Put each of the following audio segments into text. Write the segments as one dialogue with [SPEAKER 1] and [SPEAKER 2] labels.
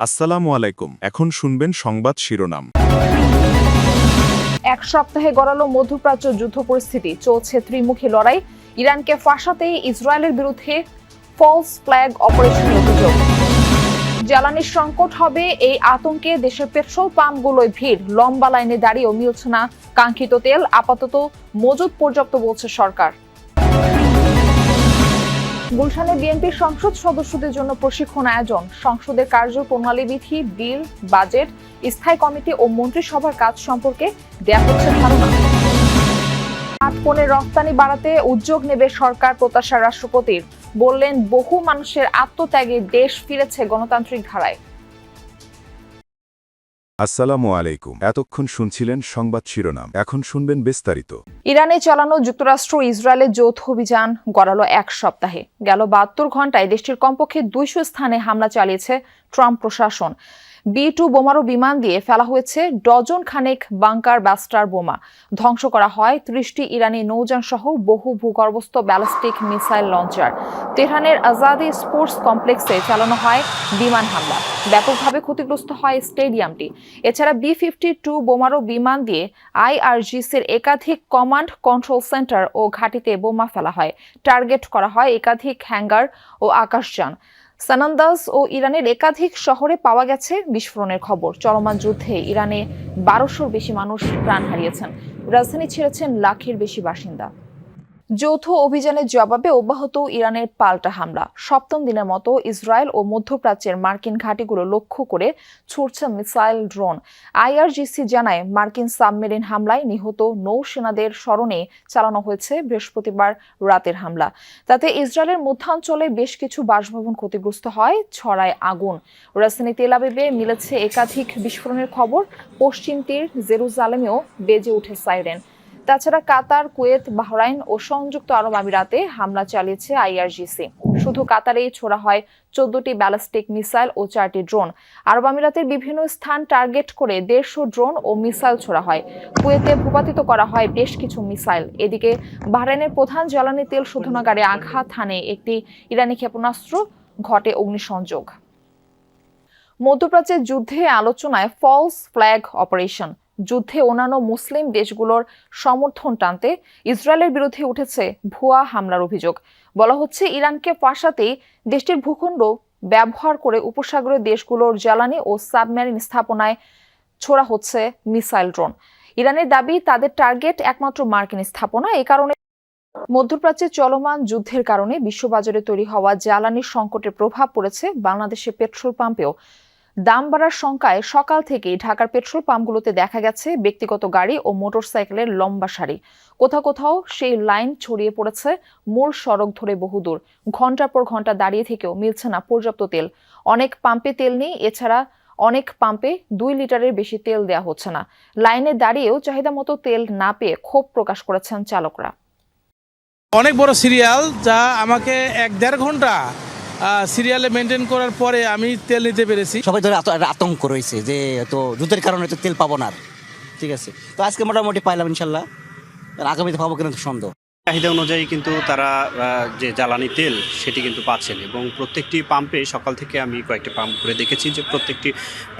[SPEAKER 1] আসসালামু আলাইকুম। এখন শুনবেন সংবাদ শিরোনাম।
[SPEAKER 2] এক সপ্তাহে গড়ালো মধ্যপ্রাচ্য যুদ্ধ পরিস্থিতি, চলছে ত্রিমুখী লড়াই। ইরানকে ফাঁসাতেই ইসরায়েলের বিরুদ্ধে ফলস ফ্ল্যাগ অপারেশনের অভিযোগ। জ্বালানির সংকট হবে এই আতঙ্কে দেশের পেট্রোল পাম্পগুলোয় ভিড়, লম্বা লাইনে দাঁড়িয়েও মিলছে না কাঙ্ক্ষিত তেল। আপাতত মজুদ পর্যাপ্ত বলছে সরকার। গুলশানে বিএনপির সংসদ সদস্যদের জন্য প্রশিক্ষণ আয়োজন। সংসদের কার্যপ্রণালীবিধি, বিল, বাজেট, স্থায়ী কমিটি ও মন্ত্রিসভার কাজ সম্পর্কে দেয়া হচ্ছে ধারণা। স্মার্টফোনের রপ্তানি বাড়াতে উদ্যোগ নেবে সরকার, প্রত্যাশা রাষ্ট্রপতির। বললেন, বহু মানুষের আত্মত্যাগে দেশ ফিরেছে গণতান্ত্রিক ধারায়।
[SPEAKER 1] আসসালামু আলাইকুম। এতক্ষণ শুনছিলেন সংবাদ শিরোনাম, এখন শুনবেন বিস্তারিত।
[SPEAKER 2] ইরানে চালানো যুক্তরাষ্ট্র ইসরায়েলের যৌথ অভিযান গড়ালো এক সপ্তাহে। গেল ৭২ ঘন্টায় দেশটির কমপক্ষে ২০০ স্থানে হামলা চালিয়েছে ট্রাম্প প্রশাসন। B-2 বোমারু বিমান দিয়ে ফেলা হয়েছে ডজন খানেক বাংকার ব্যাস্টার বোমা। ধ্বংস করা হয় ৩০টি ইরানি নৌযান সহ বহু ভূগর্ভস্থ ব্যালিস্টিক মিসাইল লঞ্চার। তেহরানের আজাদি স্পোর্টস কমপ্লেক্সে চালানো হয় বিমান হামলা। ব্যাপকভাবে ক্ষতিগ্রস্ত হয় স্টেডিয়ামটি। এছাড়া B-52 বোমারু বিমান দিয়ে IRGCর একাধিক কমান্ড কন্ট্রোল সেন্টার ও ঘাঁটিতে বোমা ফেলা হয়। টার্গেট করা হয় একাধিক হ্যাঙ্গার ও আকাশযান। সানান্দাজ ও ইরানের একাধিক শহরে পাওয়া গেছে বিস্ফোরণের খবর। চলমান যুদ্ধে ইরানে ১২০০-র বেশি মানুষ প্রাণ হারিয়েছেন। রাজধানী ছেড়েছেন লাখের বেশি বাসিন্দা। যৌথ অভিযানের জবাবে অব্যাহত ইরানের পাল্টা হামলা। সপ্তম দিনের মতো ইসরায়েল ও মধ্যপ্রাচ্যের মার্কিন ঘাঁটিগুলো লক্ষ্য করে ছুটছে মিসাইল, ড্রোন। IRGC জানায়, মার্কিন সাবমেরিন হামলায় নিহত নৌসেনাদের স্মরণে চালানো হয়েছে বৃহস্পতিবার রাতের হামলা। তাতে ইসরায়েলের মধ্যাঞ্চলে বেশ কিছু বাসভবন ক্ষতিগ্রস্ত হয়, ছড়ায় আগুন। রাজধানী তেল আবিবে মিলেছে একাধিক বিস্ফোরণের খবর। পশ্চিম তীর জেরুজালেমেও বেজে ওঠে সাইরেন। তাছাড়া কাতার, কুয়েত, বাহরাইন ও সংযুক্ত আরব আমিরাতে হামলা চালিয়েছে IRGC। শুধু কাতারেই ছোড়া হয় 14টি ব্যালিস্টিক মিসাইল ও 4টি ড্রোন। আরব আমিরাতের বিভিন্ন স্থান টার্গেট করে 150 ড্রোন ও মিসাইল ছোড়া হয়। কুয়েতে ভূপাতিত করা হয় বেশ কিছু মিসাইল। এদিকে বাহরাইনের প্রধান জ্বালানি তেল শোধনাগারে আঘাত হানে একটি ইরানি ক্ষেপণাস্ত্র, ঘটে অগ্নিসংযোগ। মধ্যপ্রাচ্যের যুদ্ধে আলোচনায় ফলস ফ্ল্যাগ অপারেশন। যুদ্ধে অন্যান্য মুসলিম দেশগুলোর সমর্থন টানতে ইসরায়েলের বিরুদ্ধে উঠেছে ভুয়া হামলার অভিযোগ। বলা হচ্ছে, ইরানকে ফাঁসাতেই দেশটির ভূখণ্ড ব্যবহার করে উপসাগরীয় দেশগুলোর জ্বালানি ও সাবমেরিন স্থাপনায় ছোড়া হচ্ছে মিসাইল, ড্রোন। ইরানের দাবি, তাদের টার্গেট একমাত্র মার্কিন স্থাপনা। এ কারণে মধ্যপ্রাচ্যে চলমান যুদ্ধের কারণে বিশ্ববাজারে তৈরি হওয়া জ্বালানির সংকটের প্রভাব পড়েছে বাংলাদেশের পেট্রোল পাম্পেও। দাম বাড়ার শঙ্কায় সকাল থেকেই ঢাকার পেট্রোল পাম্পগুলোতে দেখা গেছে ব্যক্তিগত গাড়ি ও মোটরসাইকেলের লম্বা সারি। কোথাও কোথাও সেই লাইন ছড়িয়ে পড়েছে মূল সড়ক ধরে বহুদূর। ঘন্টার পর ঘন্টা দাঁড়িয়ে থেকেও মিলছে না পর্যাপ্ত তেল। অনেক পাম্পে তেল নেই। এছাড়া অনেক পাম্পে 2 লিটারের বেশি তেল দেওয়া হচ্ছে না। লাইনে দাঁড়িয়েও চাহিদা মতো তেল না পেয়ে ক্ষোভ প্রকাশ করেছেন চালকরা।
[SPEAKER 3] অনেক বড় সিরিয়াল, যা আমাকে 1-1.5 ঘন্টা সিরিয়ালে মেনটেন করার পরে আমি তেল নিতে পেরেছি।
[SPEAKER 4] সবাই ধরে আতঙ্ক রয়েছে যে তো যুদ্ধের কারণে তো তেল পাবো না আর। ঠিক আছে, তো আজকে মোটামুটি পাইলাম ইনশাল্লাহ, আগামীতে পাবো কিনা সন্দেহ।
[SPEAKER 5] চাহিদা অনুযায়ী কিন্তু তারা যে জ্বালানি তেল সেটি কিন্তু পাচ্ছেন, এবং প্রত্যেকটি পাম্পে সকাল থেকে আমি কয়েকটি পাম্প করে দেখেছি যে প্রত্যেকটি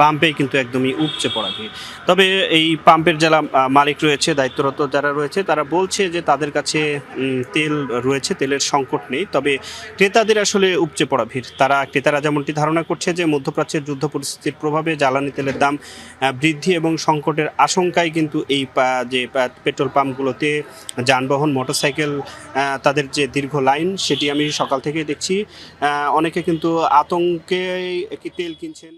[SPEAKER 5] পাম্পেই কিন্তু একদমই উপচে পড়া ভিড়। তবে এই পাম্পের যারা মালিক রয়েছে, দায়িত্বরত যারা রয়েছে, তারা বলছে যে তাদের কাছে তেল রয়েছে, তেলের সংকট নেই। তবে ক্রেতাদের আসলে উপচে পড়া ভিড়। ক্রেতারা যেমনটি ধারণা করছে যে মধ্যপ্রাচ্যের যুদ্ধ পরিস্থিতির প্রভাবে জ্বালানি তেলের দাম বৃদ্ধি এবং সংকটের আশঙ্কায় কিন্তু এই যে পেট্রোল পাম্পগুলোতে যানবাহন, মোটরসাইকেল, তাদের যে দীর্ঘ লাইন, সেটি আমি সকাল থেকে দেখছি। অনেকে কিন্তু আতঙ্কে তেল কিনছেন।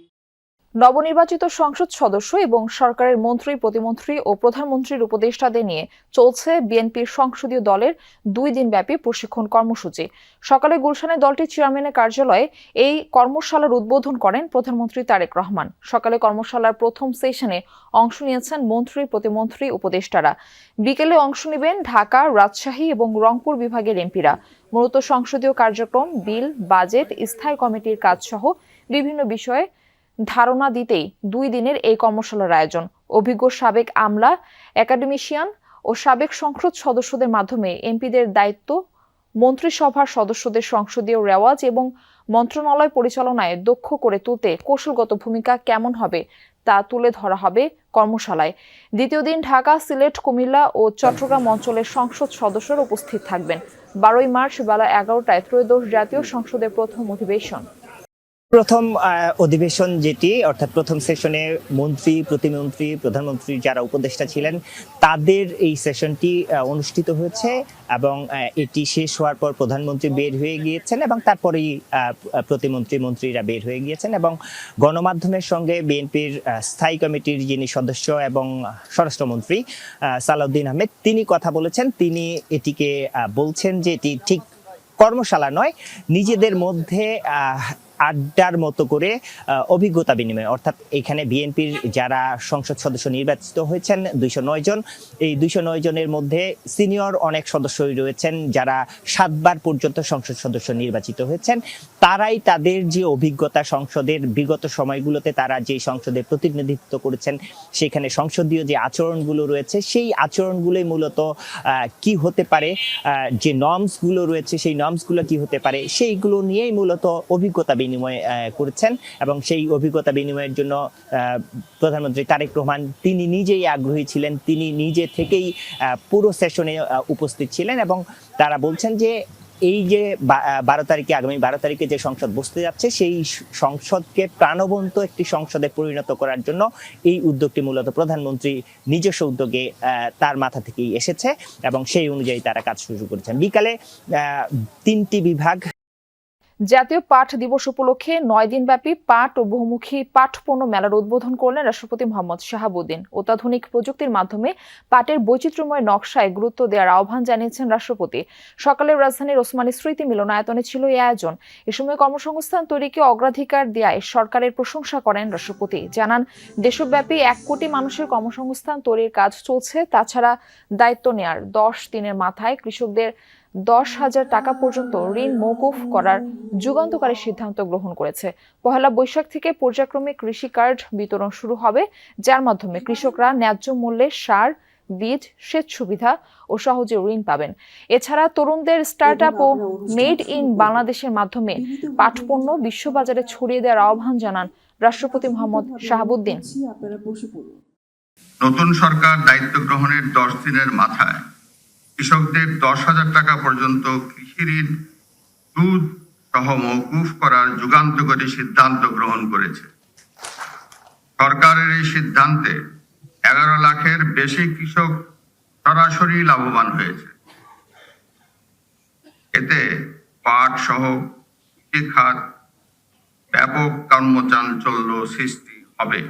[SPEAKER 2] নবনির্বাচিত সংসদ সদস্য এবং সরকারের মন্ত্রী, প্রতিমন্ত্রী ও প্রধানমন্ত্রীর উপদেষ্টাদের নিয়ে চলছে বিএনপির সংসদীয় দলের 2 দিনব্যাপী প্রশিক্ষণ কর্মসূচি। সকালে গুলশানে দলটির চেয়ারম্যানের কার্যালয়ে এই কর্মশালার উদ্বোধন করেন প্রধানমন্ত্রী তারেক রহমান। সকালে কর্মশালার প্রথম সেশনে অংশ নিয়েছেন মন্ত্রী, প্রতিমন্ত্রী, উপদেষ্টারা। বিকেলে অংশ নেবেন ঢাকা, রাজশাহী এবং রংপুর বিভাগের এমপিরা। মূলত সংসদীয় কার্যক্রম, বিল, বাজেট, স্থায়ী কমিটির কাজ সহ বিভিন্ন বিষয়ে ধারণা দিতেই 2 দিনের এই কর্মশালার আয়োজন। অভিজ্ঞ সাবেক আমলা, একাডেমিশিয়ান ও সাবেক সংসদ সদস্যদের মাধ্যমে এমপিদের দায়িত্ব মন্ত্রিসভার সদস্যদের সংসদীয় রেওয়াজ এবং মন্ত্রণালয় পরিচালনায় দক্ষ করে তুলতে কৌশলগত ভূমিকা কেমন হবে তা তুলে ধরা হবে কর্মশালায়। দ্বিতীয় দিন ঢাকা, সিলেট, কুমিল্লা ও চট্টগ্রাম অঞ্চলের সংসদ সদস্যরা উপস্থিত থাকবেন। 12 মার্চ বেলা 11টায় ত্রয়োদশ জাতীয় সংসদের প্রথম অধিবেশন।
[SPEAKER 6] প্রথম অধিবেশন যেটি অর্থাৎ প্রথম সেশনে মন্ত্রী, প্রতিমন্ত্রী, প্রধানমন্ত্রী যারা উপদেষ্টা ছিলেন তাদের এই সেশনটি অনুষ্ঠিত হয়েছে এবং এটি শেষ হওয়ার পর প্রধানমন্ত্রী বের হয়ে গিয়েছেন এবং তারপরেই প্রতিমন্ত্রী, মন্ত্রীরা বের হয়ে গিয়েছেন এবং গণমাধ্যমের সঙ্গে বিএনপির স্থায়ী কমিটির যিনি সদস্য এবং স্বরাষ্ট্রমন্ত্রী সালাউদ্দিন আহমেদ তিনি কথা বলেছেন। তিনি এটিকে বলছেন যে এটি ঠিক কর্মশালা নয়, নিজেদের মধ্যে আড্ডার মতো করে অভিজ্ঞতা বিনিময়, অর্থাৎ এখানে বিএনপির যারা সংসদ সদস্য নির্বাচিত হয়েছেন 209 জন, এই 209 জনের মধ্যে সিনিয়র অনেক সদস্যই রয়েছেন যারা 7 বার পর্যন্ত সংসদ সদস্য নির্বাচিত হয়েছেন। তারাই তাদের যে অভিজ্ঞতা সংসদের বিগত সময়গুলোতে তারা যে সংসদে প্রতিনিধিত্ব করেছেন সেখানে সংসদীয় যে আচরণগুলো রয়েছে সেই আচরণগুলোই মূলত কি হতে পারে, যে নর্মসগুলো রয়েছে সেই নর্মসগুলো কি হতে পারে সেইগুলো নিয়েই মূলত অভিজ্ঞতা বিনিময় করেছেন এবং সেই অভিজ্ঞতা বিনিময়ের জন্য প্রধানমন্ত্রী তারেক রহমান তিনি নিজেই আগ্রহী ছিলেন, তিনি নিজে থেকেই পুরো সেশনে উপস্থিত ছিলেন এবং তারা বলছেন যে এই যে 12 তারিখে আগামী 12 তারিখে যে সংসদ বসতে যাচ্ছে সেই সংসদকে প্রাণবন্ত একটি সংসদে পরিণত করার জন্য এই উদ্যোগটি মূলত প্রধানমন্ত্রী নিজস্ব উদ্যোগে তার মাথা থেকেই এসেছে এবং সেই অনুযায়ী তারা কাজ শুরু করেছেন। বিকালে 3টি বিভাগ।
[SPEAKER 2] জাতীয় পাট দিবস উপলক্ষে 9 দিনব্যাপী পাট ও বহুমুখী পাট পণ্য মেলার উদ্বোধন করলেন রাষ্ট্রপতি মোহাম্মদ শাহাবুদ্দিন। অত্যাধুনিক প্রযুক্তির মাধ্যমে পাটের বৈচিত্র্যময় নকশায় গুরুত্ব দেওয়ার আহ্বান জানিয়েছেন রাষ্ট্রপতি। সকালে রাজধানীর ওসমানী স্মৃতি মিলনায়তনে ছিল এই আয়োজন। এ সময় কর্মসংস্থান তৈরিকে অগ্রাধিকার দেওয়ায় সরকারের প্রশংসা করেন রাষ্ট্রপতি। জানান, দেশব্যাপী 1 কোটি মানুষের কর্মসংস্থান তৈরির কাজ চলছে। তাছাড়া দায়িত্ব নেয়ার 10 দিনের মাথায় কৃষকদের 10,000 টাকা পর্যন্ত ঋণ মওকুফ করার যুগান্তকারী সিদ্ধান্ত গ্রহণ করেছে। 1 বৈশাখ থেকে পর্যায়ক্রমে কৃষি কার্ড বিতরণ শুরু হবে, যার মাধ্যমে কৃষকরা ন্যায্য মূল্যে সার, বীজ, সেচ সুবিধা ও সহজে ঋণ পাবেন। এছাড়া তরুণদের স্টার্টআপ ও মেড ইন বাংলাদেশের মাধ্যমে পাটপণ্য বিশ্ববাজারে ছড়িয়ে দেওয়ার আহ্বান জানান রাষ্ট্রপতি মোহাম্মদ শাহাবুদ্দিন।
[SPEAKER 7] নতুন সরকার দায়িত্ব গ্রহণের 10 দিনের মাথায় কৃষকদের 10,000 টাকা পর্যন্ত কৃষি ঋণ সুদ সহ মওকুফ করার যুগান্তকারী সিদ্ধান্ত গ্রহণ করেছে। সরকারের এই সিদ্ধান্তে 11 লাখের বেশি কৃষক সরাসরি লাভবান হয়েছে। এতে পাট সহ কৃষি খাত ব্যাপক কর্মচাঞ্চল্য সৃষ্টি হবে।